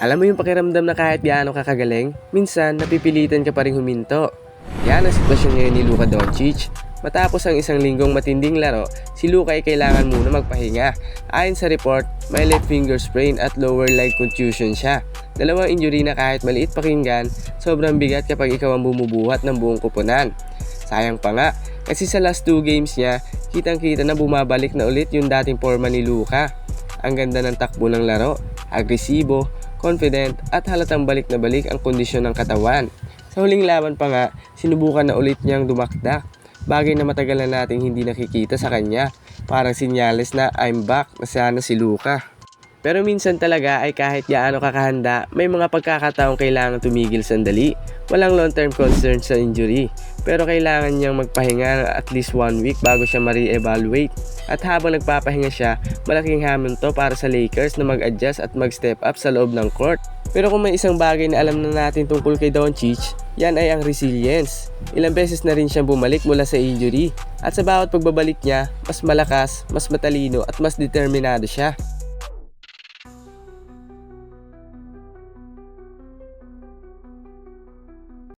Alam mo yung pakiramdam na kahit gaano ka kagaling, minsan napipilitan ka pa rin huminto. Yan ang sitwasyon ngayon ni Luka Doncic. Matapos ang isang linggong matinding laro, si Luka ay kailangan muna magpahinga. Ayon sa report, may left finger sprain at lower leg contusion siya. Dalawang injury na kahit maliit pakinggan, sobrang bigat kapag ikaw ang bumubuhat ng buong kupunan. Sayang pa nga, kasi sa last 2 games niya, kitang-kita na bumabalik na ulit yung dating forma ni Luka. Ang ganda ng takbo ng laro, agresibo, confident at halatang balik na balik ang kondisyon ng katawan. Sa huling laban pa nga, sinubukan na ulit niyang dumakdak. Bagay na matagal na nating hindi nakikita sa kanya. Parang sinyales na I'm back na sana si Luka. Pero minsan talaga ay kahit gaano kakahanda, may mga pagkakataong kailangan tumigil sandali. Walang long-term concern sa injury, pero kailangan niyang magpahinga at least 1 week bago siya ma-re-evaluate. At habang nagpapahinga siya, malaking hamon to para sa Lakers na mag-adjust at mag-step up sa loob ng court. Pero kung may isang bagay na alam na natin tungkol kay Doncic, yan ay ang resilience. Ilang beses na rin siyang bumalik mula sa injury. At sa bawat pagbabalik niya, mas malakas, mas matalino at mas determinado siya.